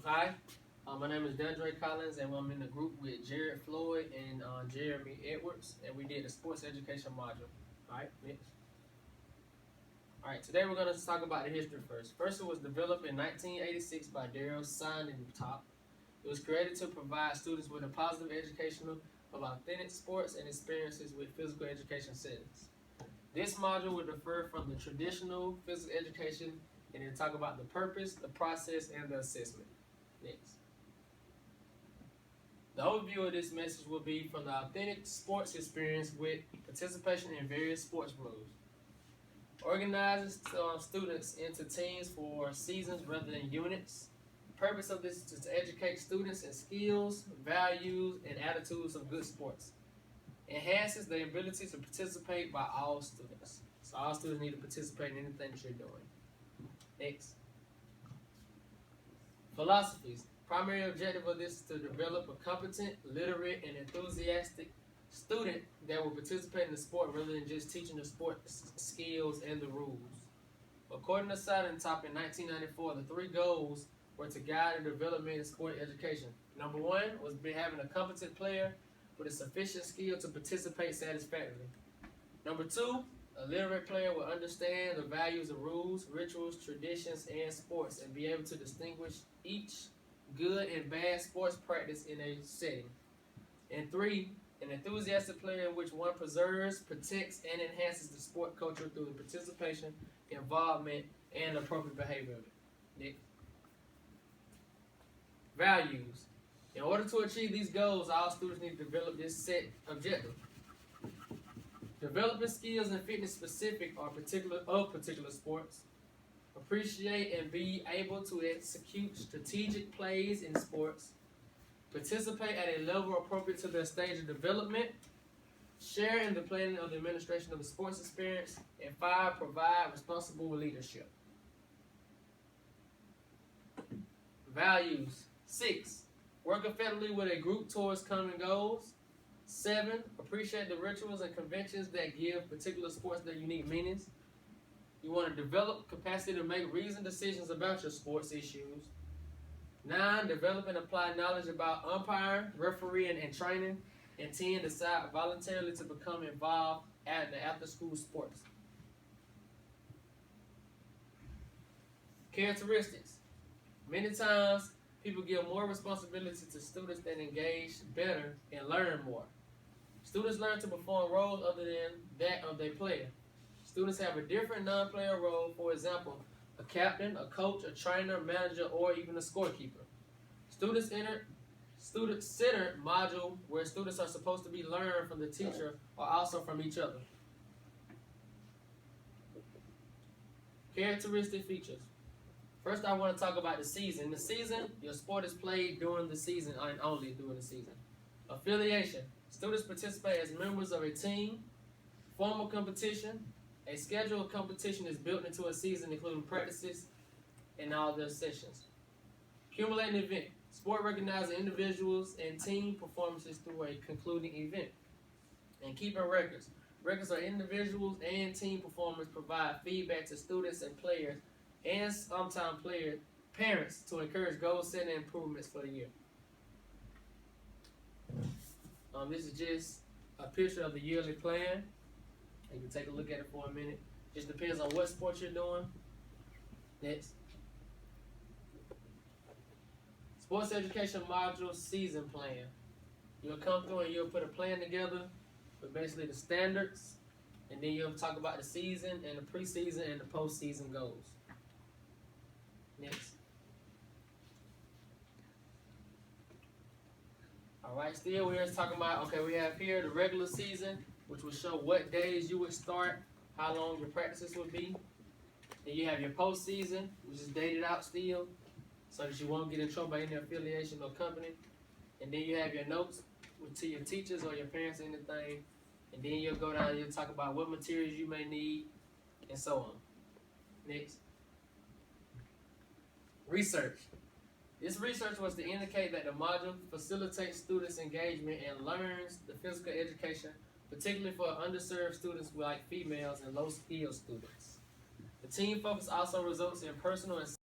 Hi, my name is Deandre Collins, and I'm in the group with Jared Floyd and Jeremy Edwards, and we did the sports education module. All right, next. All right, today we're going to talk about the history first. First, it was developed in 1986 by Daryl Top. It was created to provide students with a positive educational of authentic sports and experiences with physical education settings. This module would differ from the traditional physical education and then talk about the purpose, the process, and the assessment. Next. The overview of this message will be from the authentic sports experience with participation in various sports rules. Organizes students into teams for seasons rather than units. The purpose of this is to educate students in skills, values, and attitudes of good sports. Enhances the ability to participate by all students. So all students need to participate in anything that you're doing. Next. Philosophies. Primary objective of this is to develop a competent, literate, and enthusiastic student that will participate in the sport rather than just teaching the sport skills and the rules. According to Top in 1994, the 3 goals were to guide the development of sport education. Number 1 was having a competent player with a sufficient skill to participate satisfactorily. Number 2, a literate player will understand the values of rules, rituals, traditions, and sports and be able to distinguish each good and bad sports practice in a setting. And 3, an enthusiastic player in which one preserves, protects, and enhances the sport culture through the participation, involvement, and appropriate behavior. Next. Values. In order to achieve these goals, all students need to develop this set objective. Developing skills and fitness specific or particular sports. Appreciate and be able to execute strategic plays in sports. Participate at a level appropriate to their stage of development. Share in the planning of the administration of the sports experience. And 5, provide responsible leadership. Values. 6, work effectively with a group towards common goals. 7, appreciate the rituals and conventions that give particular sports their unique meanings. You want to develop capacity to make reasoned decisions about your sports issues. 9, develop and apply knowledge about umpiring, refereeing, and training. And 10, decide voluntarily to become involved at the after-school sports. Characteristics. Many times, people give more responsibility to students that engage better and learn more. Students learn to perform roles other than that of their player. Students have a different non-player role, for example, a captain, a coach, a trainer, manager, or even a scorekeeper. Student-centered module where students are supposed to be learned from the teacher or also from each other. Characteristic features. First, I want to talk about the season. In the season, your sport is played during the season and only during the season. Affiliation. Students participate as members of a team. Formal competition. A schedule of competition is built into a season, including practices and all their sessions. Accumulating event. Sport recognizes individuals and team performances through a concluding event. And keeping records. Records are individuals and team performers provide feedback to students and players and sometimes parents to encourage goal-setting improvements for the year. This is just a picture of the yearly plan. You can take a look at it for a minute. Just depends on what sport you're doing. Next. Sports education module season plan. You'll come through and you'll put a plan together with basically the standards, and then you'll talk about the season and the preseason and the postseason goals. Next. Alright, still we're talking about, okay, we have here the regular season, which will show what days you would start, how long your practices would be. Then you have your postseason, which is dated out still, so that you won't get in trouble by any affiliation or company. And then you have your notes to your teachers or your parents or anything. And then you'll go down and you'll talk about what materials you may need, and so on. Next. Research. This research was to indicate that the module facilitates students' engagement and learns the physical education, particularly for underserved students like females and low-skilled students. The team focus also results in personal and